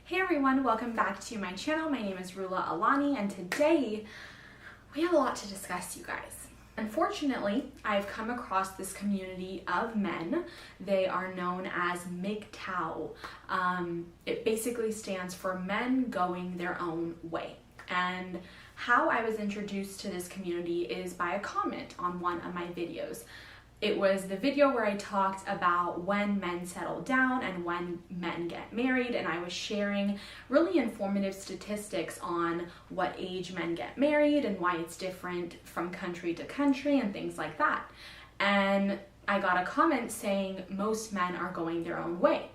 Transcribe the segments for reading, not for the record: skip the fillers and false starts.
Hey everyone, welcome back to my channel. My name is Rula Alani and today we have a lot to discuss, you guys. Unfortunately, I've come across this community of men. They are known as MGTOW. It basically stands for men going their own way. And how I was introduced to this community is by a comment on one of my videos. It was the video where I talked about when men settle down and when men get married, and I was sharing really informative statistics on what age men get married and why it's different from country to country and things like that. And I got a comment saying most men are going their own way.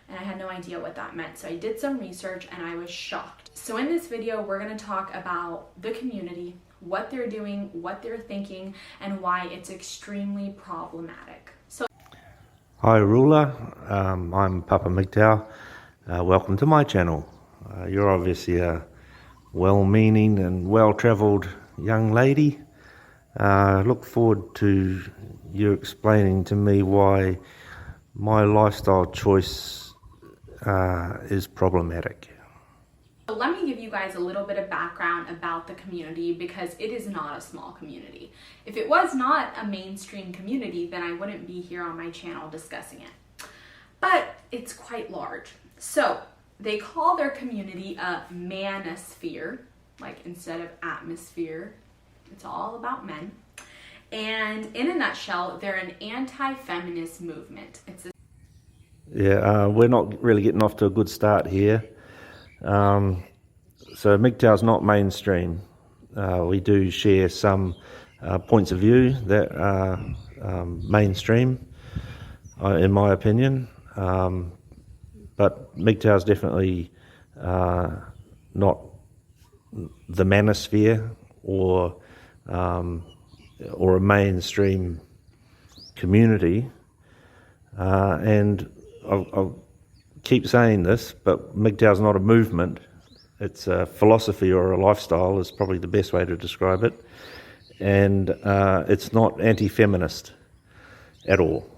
And I had no idea what that meant. So I did some research and I was shocked. So in this video, we're going to talk about the community, what they're doing, what they're thinking, and why it's extremely problematic. So, hi Rula, I'm Papa MGTOW. Welcome to my channel. You're obviously a well-meaning and well-travelled young lady. Look forward to you explaining to me why my lifestyle choice is problematic. So let me give you guys a little bit of background about the community because it is not a small community. If it was not a mainstream community, then I wouldn't be here on my channel discussing it. But it's quite large. So they call their community a manosphere, like instead of atmosphere, it's all about men. And in a nutshell, they're an anti-feminist movement. We're not really getting off to a good start here. So MGTOW's not mainstream. We do share some points of view that are mainstream, in my opinion. But MGTOW's definitely not the manosphere or a mainstream community. And I'll keep saying this, but MGTOW's not a movement. It's a philosophy or a lifestyle is probably the best way to describe it. And it's not anti-feminist at all.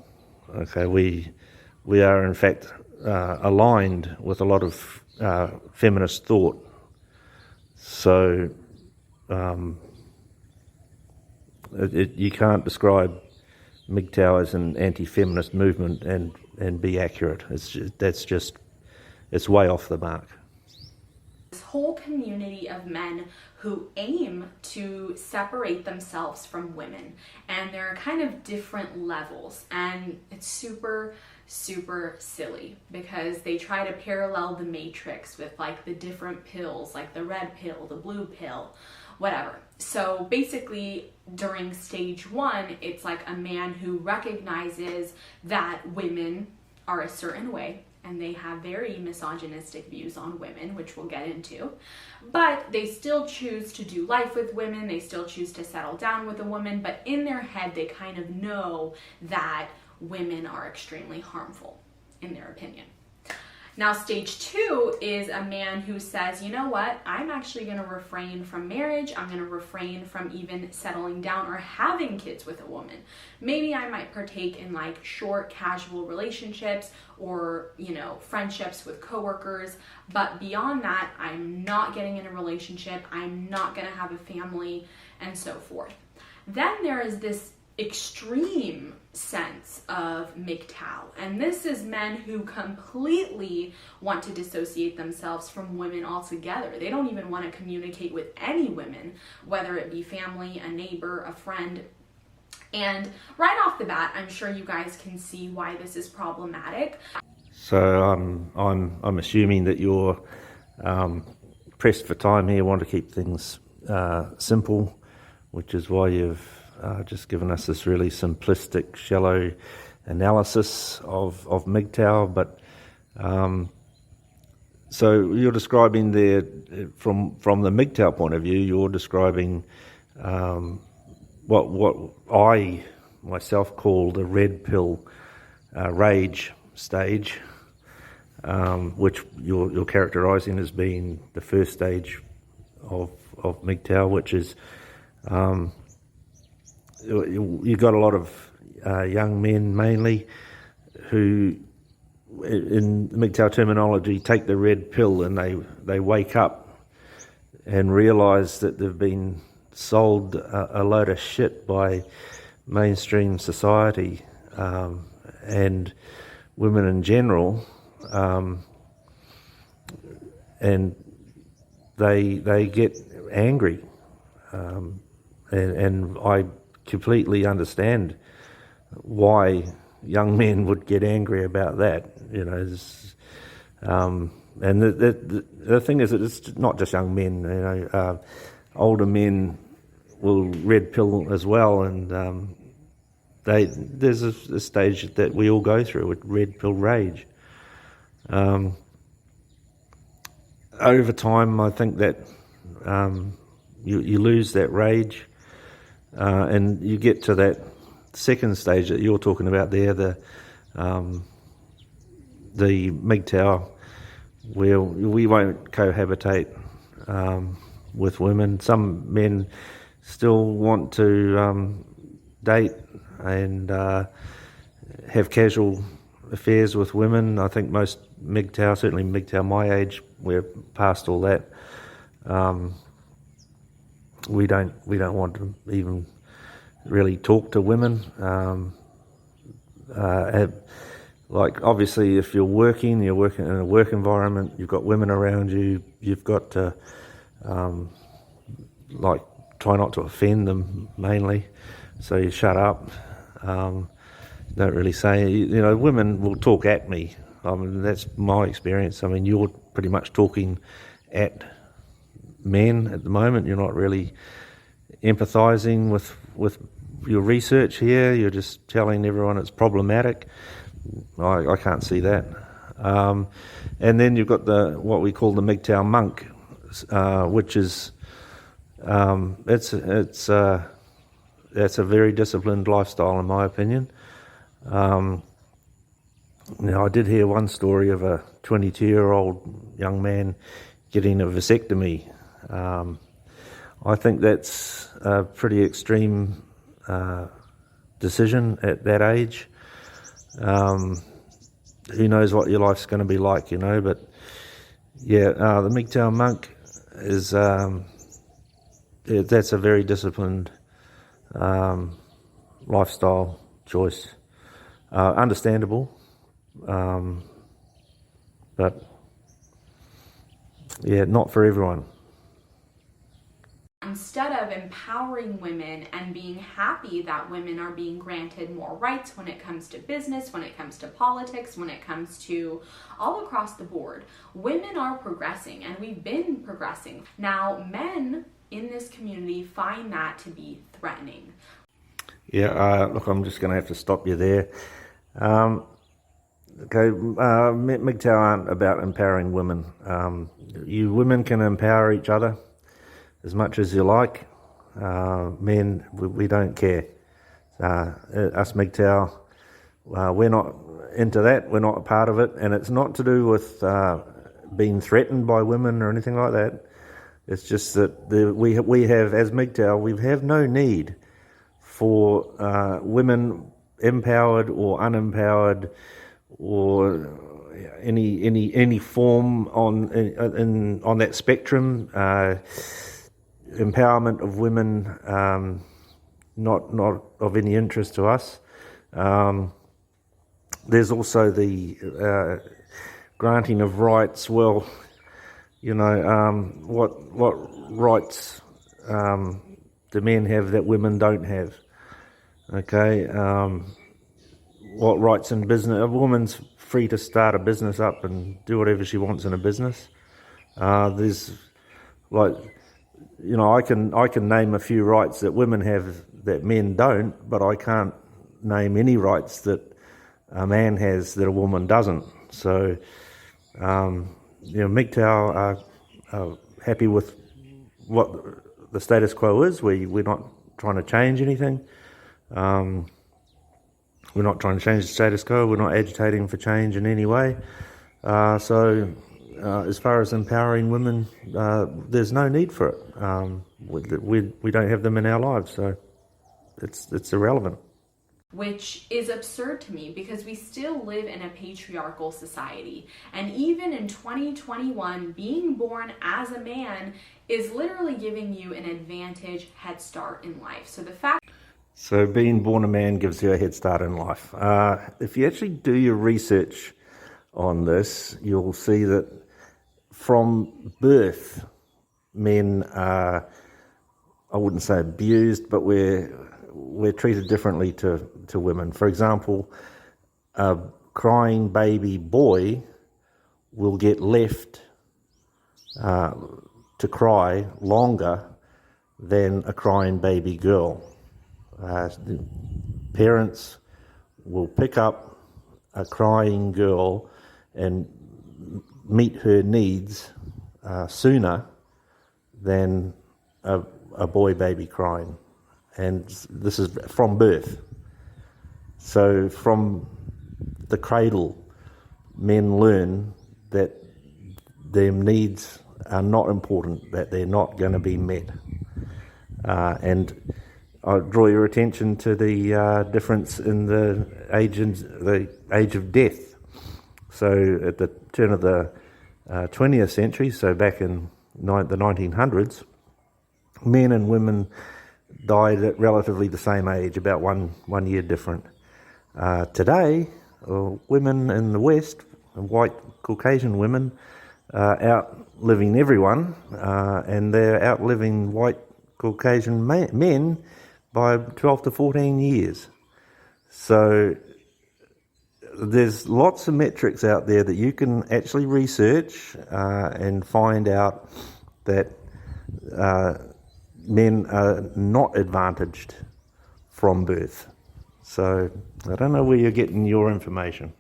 Okay, we are in fact aligned with a lot of feminist thought. So you can't describe MGTOW as an anti-feminist movement and be accurate. It's way off the mark. This whole community of men who aim to separate themselves from women, and there are kind of different levels, and it's super silly because they try to parallel the Matrix with like the different pills, like the red pill, the blue pill, whatever. So basically during stage one, it's like a man who recognizes that women are a certain way and they have very misogynistic views on women, which we'll get into, but they still choose to do life with women, they still choose to settle down with a woman, but in their head they kind of know that women are extremely harmful in their opinion. Now, stage two is a man who says, you know what, I'm actually going to refrain from marriage. I'm going to refrain from even settling down or having kids with a woman. Maybe I might partake in like short, casual relationships or, friendships with coworkers. But beyond that, I'm not getting in a relationship. I'm not going to have a family and so forth. Then there is this extreme sense of MGTOW, and this is men who completely want to dissociate themselves from women altogether. They don't even want to communicate with any women, whether it be family, a neighbor, a friend. And right off the bat, I'm sure you guys can see why this is problematic. So I'm assuming that you're pressed for time here, want to keep things simple, which is why you've just given us this really simplistic, shallow analysis of MGTOW. But so you're describing there, from the MGTOW point of view, you're describing what I myself call the red pill rage stage, which you're characterising as being the first stage of MGTOW, which is you've got a lot of young men mainly who in MGTOW terminology, take the red pill, and they wake up and realise that they've been sold a load of shit by mainstream society and women in general, and they get angry, and I completely understand why young men would get angry about that. And the thing is that it's not just young men. Older men will red pill as well, and there's a stage that we all go through with red pill rage. Over time, I think that you lose that rage, and you get to that second stage that you're talking about there, the MGTOW, where we won't cohabitate with women. Some men still want to date and have casual affairs with women. I think most MGTOW, certainly MGTOW my age, we're past all that. We don't want to even really talk to women. Like, obviously, if you're working in a work environment, you've got women around you, you've got to try not to offend them mainly, so you shut up. Don't really say, women will talk at me. That's my experience. You're pretty much talking at men at the moment. You're not really empathising with your research here. You're just telling everyone it's problematic. I can't see that. And then you've got what we call the MGTOW monk, which is that's a very disciplined lifestyle, in my opinion. I did hear one story of a 22-year-old young man getting a vasectomy. I think that's a pretty extreme decision at that age. Who knows what your life's going to be like, but yeah, the MGTOW monk is that's a very disciplined lifestyle choice. Understandable, but yeah, not for everyone. Instead of empowering women and being happy that women are being granted more rights when it comes to business, when it comes to politics, when it comes to all across the board, women are progressing, and we've been progressing. Now, men in this community find that to be threatening. Yeah, look, I'm just going to have to stop you there. Okay, MGTOW aren't about empowering women. You women can empower each other as much as you like. Men, we don't care. Us MGTOW, we're not into that. We're not a part of it, and it's not to do with being threatened by women or anything like that. It's just that we have, as MGTOW, we have no need for women empowered or unempowered or any form on that spectrum. Empowerment of women, not of any interest to us. There's also the granting of rights. Well, what rights do men have that women don't have? Okay, what rights in business? A woman's free to start a business up and do whatever she wants in a business. There's I can name a few rights that women have that men don't, but I can't name any rights that a man has that a woman doesn't. So, MGTOW are happy with what the status quo is. We're not trying to change anything. We're not trying to change the status quo. We're not agitating for change in any way. So as far as empowering women, there's no need for it. We don't have them in our lives, so it's irrelevant. which is absurd to me because we still live in a patriarchal society. And even in 2021, being born as a man is literally giving you an advantage head start in life. So being born a man gives you a head start in life. If you actually do your research on this, you'll see that from birth, men are, I wouldn't say abused, but we're treated differently to women. For example, a crying baby boy will get left to cry longer than a crying baby girl. Parents will pick up a crying girl and meet her needs sooner than a boy baby crying. And this is from birth. So from the cradle, men learn that their needs are not important, that they're not going to be met. And I draw your attention to the difference in the age of death. So at the turn of the 20th century, so back in the 1900s, men and women died at relatively the same age, about one year different. Today, women in the West, white Caucasian women, are outliving everyone, and they're outliving white Caucasian men by 12 to 14 years. So there's lots of metrics out there that you can actually research and find out that men are not advantaged from birth. So I don't know where you're getting your information.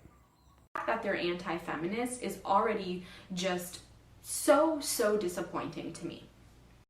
That they're anti-feminist is already just so disappointing to me.